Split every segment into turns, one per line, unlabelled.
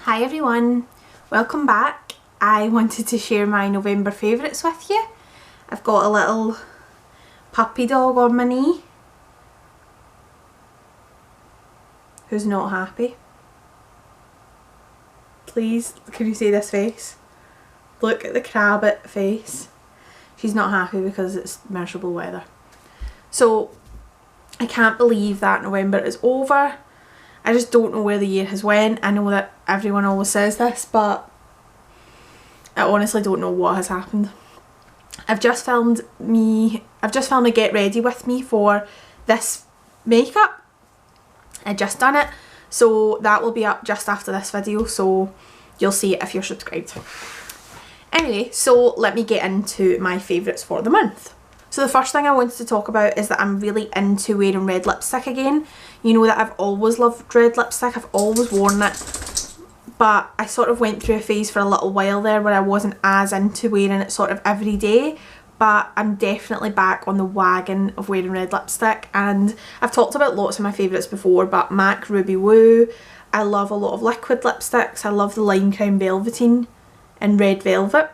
Hi everyone, welcome back. I wanted to share my November favourites with you. I've got a little puppy dog on my knee who's not happy. Please, can you see this face? Look at the crabbit face. She's not happy because it's miserable weather. So I can't believe that November is over. I just don't know where the year has went. I know that everyone always says this, but I honestly don't know what has happened. I've just filmed a get ready with me for this makeup. I just done it, so that will be up just after this video, so you'll see it if you're subscribed. Anyway, so let me get into my favourites for the month. So the first thing I wanted to talk about is that I'm really into wearing red lipstick again. You know that I've always loved red lipstick, I've always worn it, but I sort of went through a phase for a little while there where I wasn't as into wearing it sort of every day, but I'm definitely back on the wagon of wearing red lipstick. And I've talked about lots of my favourites before, but MAC Ruby Woo, I love a lot of liquid lipsticks, I love the Lime Crime Velveteen in Red Velvet.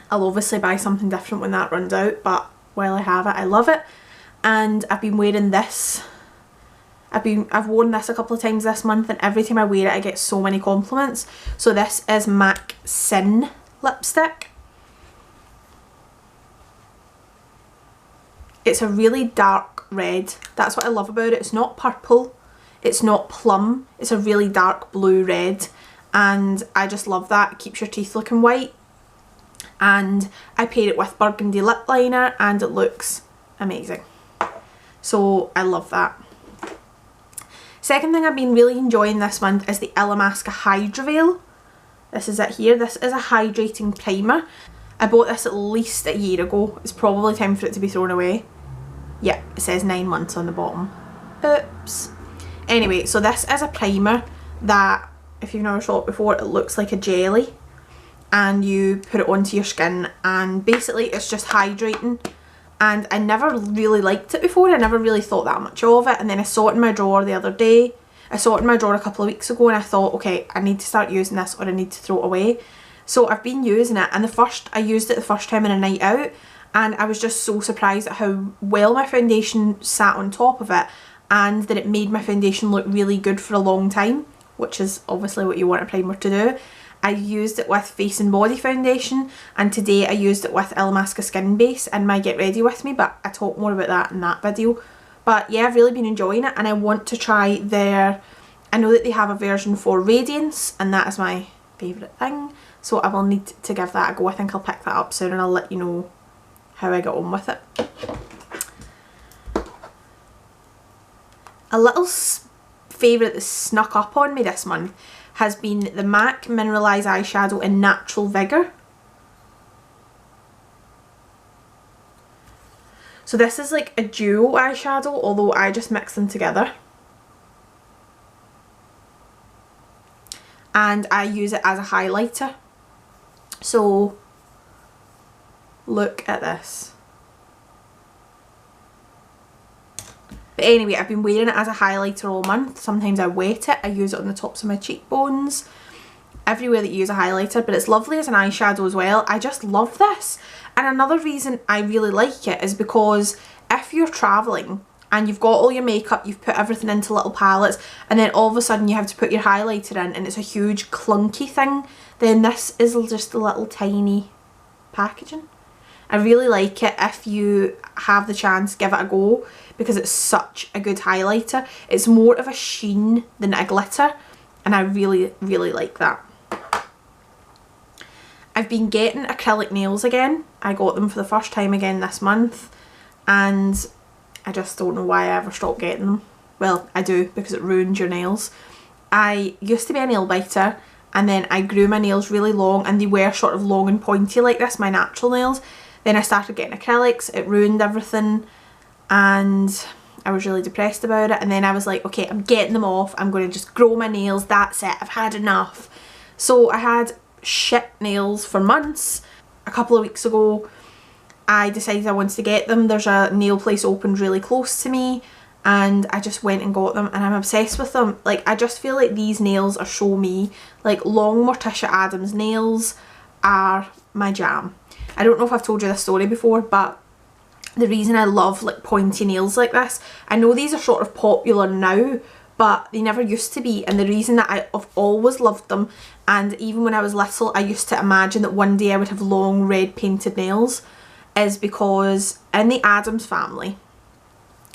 I'll obviously buy something different when that runs out, but while I have it, I love it. And I've been wearing this. I've worn this a couple of times this month, and every time I wear it I get so many compliments. So this is MAC Sin lipstick. It's a really dark red. That's what I love about it. It's not purple, it's not plum, it's a really dark blue red, and I just love that. It keeps your teeth looking white. And I paired it with burgundy lip liner and it looks amazing. So I love that. Second thing I've been really enjoying this month is the Illamasqua Hydra Veil. This is it here. This is a hydrating primer. I bought this at least a year ago. It's probably time for it to be thrown away. Yeah, it says 9 months on the bottom. Oops. Anyway, so this is a primer that, if you've never saw it before, it looks like a jelly. And you put it onto your skin, and basically it's just hydrating. And I never really liked it before. I never really thought that much of it, and then I saw it in my drawer the other day. I saw it in my drawer a couple of weeks ago and I thought, okay, I need to start using this or I need to throw it away. So I've been using it, and I used it the first time on a night out, and I was just so surprised at how well my foundation sat on top of it, and that it made my foundation look really good for a long time, which is obviously what you want a primer to do. I used it with Face and Body foundation, and today I used it with Illamasqua Skin Base in my Get Ready With Me, but I talk more about that in that video. But yeah, I've really been enjoying it, and I want to try I know that they have a version for Radiance, and that is my favourite thing, so I will need to give that a go. I think I'll pick that up soon and I'll let you know how I get on with it. A little favourite that snuck up on me this month has been the MAC Mineralized Eyeshadow in Natural Vigour. So this is like a duo eyeshadow, although I just mix them together. And I use it as a highlighter. So look at this. But anyway, I've been wearing it as a highlighter all month. Sometimes I wet it, I use it on the tops of my cheekbones, everywhere that you use a highlighter, but it's lovely as an eyeshadow as well. I just love this. And another reason I really like it is because if you're travelling and you've got all your makeup, you've put everything into little palettes, and then all of a sudden you have to put your highlighter in and it's a huge clunky thing, then this is just a little tiny packaging. I really like it. If you have the chance, give it a go, because it's such a good highlighter. It's more of a sheen than a glitter, and I really, really like that. I've been getting acrylic nails again. I got them for the first time again this month, and I just don't know why I ever stopped getting them. Well, I do, because it ruins your nails. I used to be a nail biter, and then I grew my nails really long, and they were sort of long and pointy like this, my natural nails. Then I started getting acrylics, it ruined everything, and I was really depressed about it. And then I was like, okay, I'm getting them off, I'm going to just grow my nails, that's it, I've had enough. So I had shit nails for months. A couple of weeks ago I decided I wanted to get them. There's a nail place opened really close to me, and I just went and got them, and I'm obsessed with them. Like, I just feel like these nails are so me. Like, long Morticia Addams nails are my jam. I don't know if I've told you this story before, but the reason I love like pointy nails like this, I know these are sort of popular now, but they never used to be, and the reason that I've always loved them, and even when I was little I used to imagine that one day I would have long red painted nails, is because in the Addams family,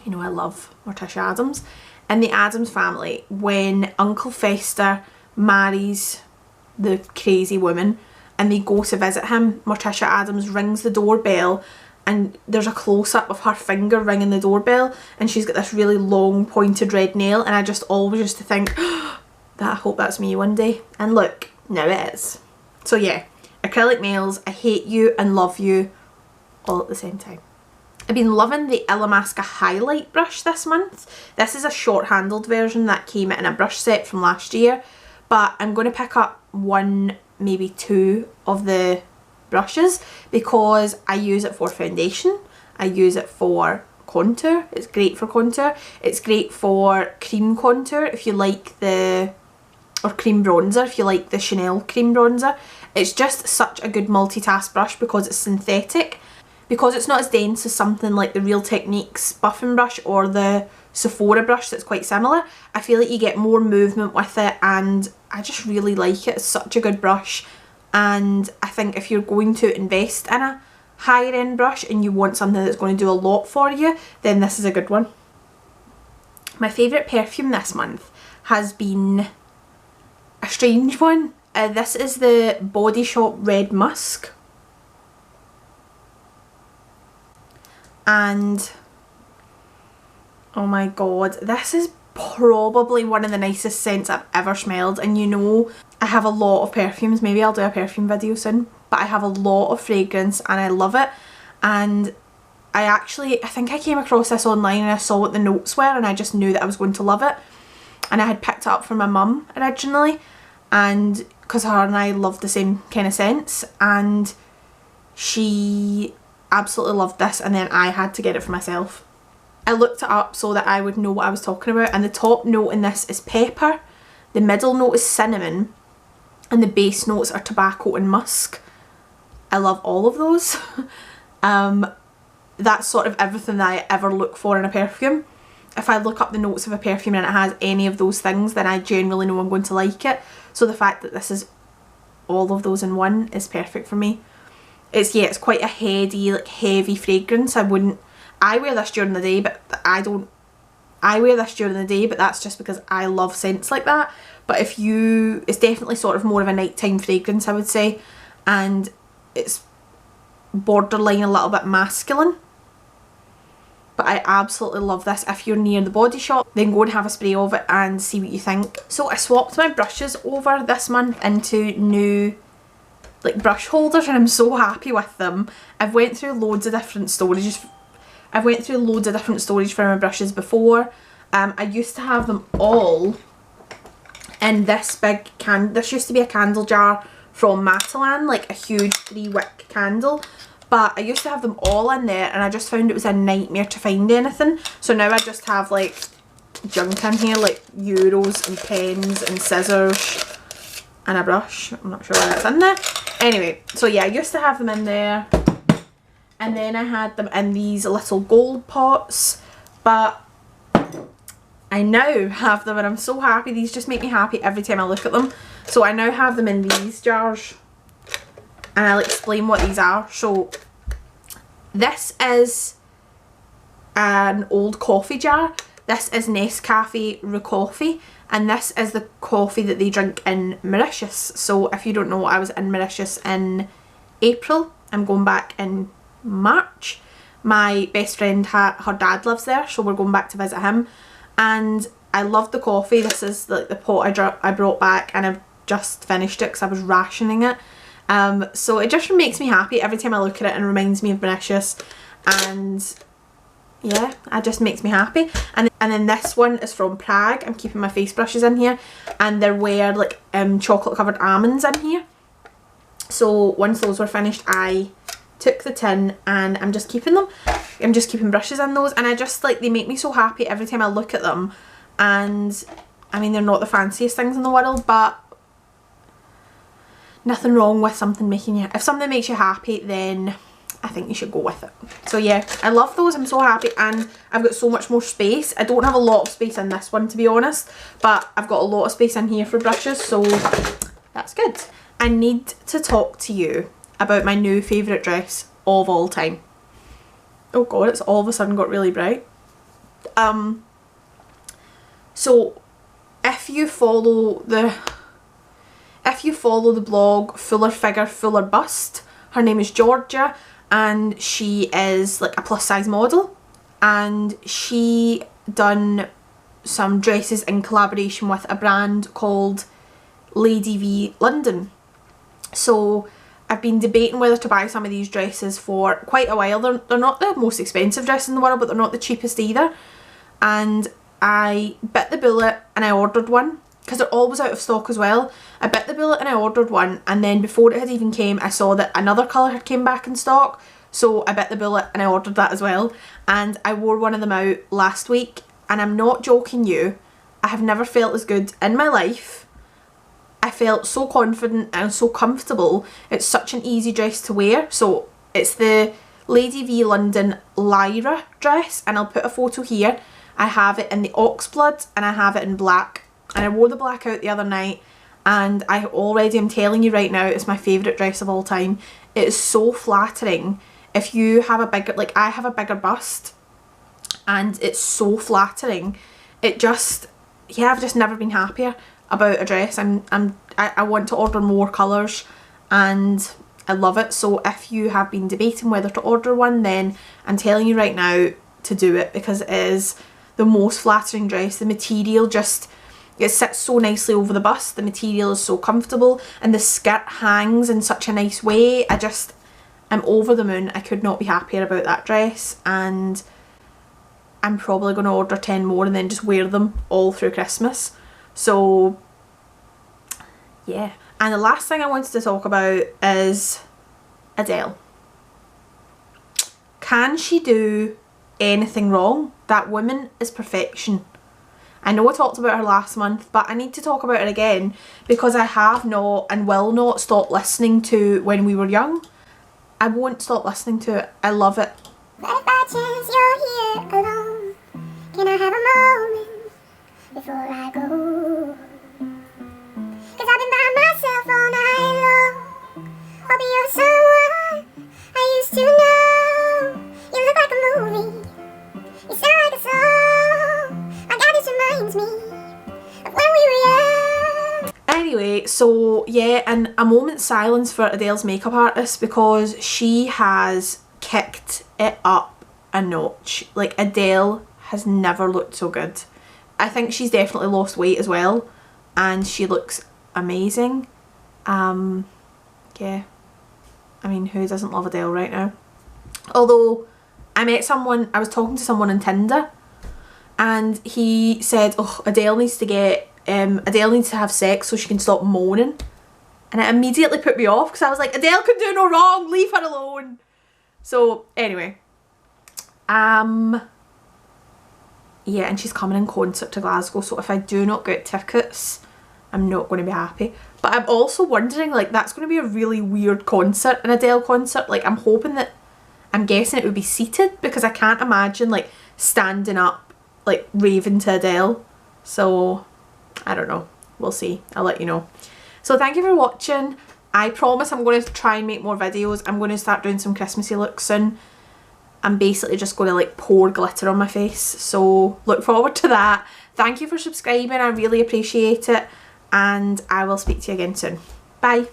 you know I love Morticia Addams, in the Addams family, when Uncle Fester marries the crazy woman and they go to visit him, Morticia Addams rings the doorbell, and there's a close-up of her finger ringing the doorbell, and she's got this really long pointed red nail, and I just always used to think, that I hope that's me one day. And look, now it is. So yeah, acrylic nails, I hate you and love you all at the same time. I've been loving the Illamasqua highlight brush this month. This is a short-handled version that came in a brush set from last year, but I'm going to pick up one, maybe two of the brushes because I use it for foundation, I use it for contour, it's great for contour, it's great for cream contour if you like the, or cream bronzer if you like the Chanel cream bronzer. It's just such a good multitask brush because it's synthetic, because it's not as dense as something like the Real Techniques buffing brush or the Sephora brush that's quite similar. I feel like you get more movement with it, and I just really like it. It's such a good brush. And I think if you're going to invest in a higher end brush and you want something that's going to do a lot for you, then this is a good one. My favourite perfume this month has been a strange one. This is the Body Shop Red Musk. And oh my god, this is probably one of the nicest scents I've ever smelled. And you know, I have a lot of perfumes, maybe I'll do a perfume video soon, but I have a lot of fragrance and I love it. And I think I came across this online and I saw what the notes were, and I just knew that I was going to love it. And I had picked it up for my mum originally, and because her and I love the same kind of scents, and she absolutely loved this, and then I had to get it for myself. I looked it up so that I would know what I was talking about, and the top note in this is pepper, the middle note is cinnamon, and the base notes are tobacco and musk. I love all of those. That's sort of everything that I ever look for in a perfume. If I look up the notes of a perfume and it has any of those things, then I generally know I'm going to like it. So the fact that this is all of those in one is perfect for me. It's quite a heady, like heavy fragrance. I wear this during the day, but I wear this during the day, but that's just because I love scents like that. But it's definitely sort of more of a nighttime fragrance, I would say, and it's borderline a little bit masculine. But I absolutely love this. If you're near the Body Shop, then go and have a spray of it and see what you think. So I swapped my brushes over this month into new like brush holders, and I'm so happy with them. I've went through loads of different storages. For my brushes before. I used to have them all in this big this used to be a candle jar from Matalan, like a huge 3-wick candle, but I used to have them all in there, and I just found it was a nightmare to find anything. So now I just have like junk in here, like euros and pens and scissors and a brush. I'm not sure why that's in there. Anyway, so yeah, I used to have them in there, and then I had them in these little gold pots, but I now have them, and I'm so happy. These just make me happy every time I look at them. So I now have them in these jars, and I'll explain what these are. So this is an old coffee jar. This is Nescafe Roux Coffee, and this is the coffee that they drink in Mauritius. So if you don't know, I was in Mauritius in April. I'm going back in March. My best friend, her dad lives there, so we're going back to visit him, and I love the coffee. This is like the pot I brought back, and I've just finished it because I was rationing it. So it just makes me happy every time I look at it, and reminds me of Mauritius, and yeah, it just makes me happy. And then this one is from Prague. I'm keeping my face brushes in here, and there were like chocolate covered almonds in here. So once those were finished, I took the tin and I'm just keeping them. I'm just keeping brushes in those, and I just like, they make me so happy every time I look at them. And I mean, they're not the fanciest things in the world, but nothing wrong with something making you, if something makes you happy, then I think you should go with it. So yeah, I love those. I'm so happy, and I've got so much more space. I don't have a lot of space in this one, to be honest, but I've got a lot of space in here for brushes, so that's good. I need to talk to you about my new favourite dress of all time. Oh god, it's all of a sudden got really bright. So if you follow the blog Fuller Figure, Fuller Bust, her name is Georgia, and she is like a plus size model, and she done some dresses in collaboration with a brand called Lady V London. So I've been debating whether to buy some of these dresses for quite a while. They're not the most expensive dress in the world, but they're not the cheapest either. And I bit the bullet and I ordered one, because they're always out of stock as well. I bit the bullet and I ordered one, and then before it had even came, I saw that another colour had came back in stock, so I bit the bullet and I ordered that as well. And I wore one of them out last week, and I'm not joking you, I have never felt as good in my life. I felt so confident and so comfortable. It's such an easy dress to wear. So it's the Lady V London Lyra dress, and I'll put a photo here. I have it in the oxblood and I have it in black, and I wore the black out the other night, and I already am telling you right now, it's my favourite dress of all time. It is so flattering. If you have a bigger, like I have a bigger bust, and it's so flattering. It just, yeah, I've just never been happier about a dress. I want to order more colours, and I love it. So if you have been debating whether to order one, then I'm telling you right now to do it, because it is the most flattering dress. The material just, it sits so nicely over the bust, the material is so comfortable, and the skirt hangs in such a nice way. I'm over the moon. I could not be happier about that dress, and I'm probably going to order 10 more and then just wear them all through Christmas. So yeah. And the last thing I wanted to talk about is Adele. Can she do anything wrong? That woman is perfection. I know I talked about her last month, but I need to talk about her again, because I have not and will not stop listening to When We Were Young. I won't stop listening to it. I love it.
But if by chance you're here alone, can I have a moment before I go? 'Cause I've been by myself all night long, hoping you're someone I used to know. You look like a movie, you sound like a song. My God, this reminds me of when we were young.
Anyway, so yeah, and a moment's silence for Adele's makeup artist, because she has kicked it up a notch. Like, Adele has never looked so good. I think she's definitely lost weight as well, and she looks amazing. Yeah, I mean, who doesn't love Adele right now? Although I was talking to someone on Tinder, and he said, oh, Adele needs to have sex so she can stop moaning. And it immediately put me off, because I was like, Adele can do no wrong, leave her alone. So anyway, yeah, and she's coming in concert to Glasgow, so if I do not get tickets, I'm not going to be happy. But I'm also wondering, like, that's going to be a really weird concert, an Adele concert. Like, I'm guessing it would be seated, because I can't imagine, like, standing up, like, raving to Adele. So I don't know, we'll see, I'll let you know. So thank you for watching. I promise I'm going to try and make more videos. I'm going to start doing some Christmassy looks soon. I'm basically just going to like pour glitter on my face, so look forward to that. Thank you for subscribing, I really appreciate it, and I will speak to you again soon. Bye.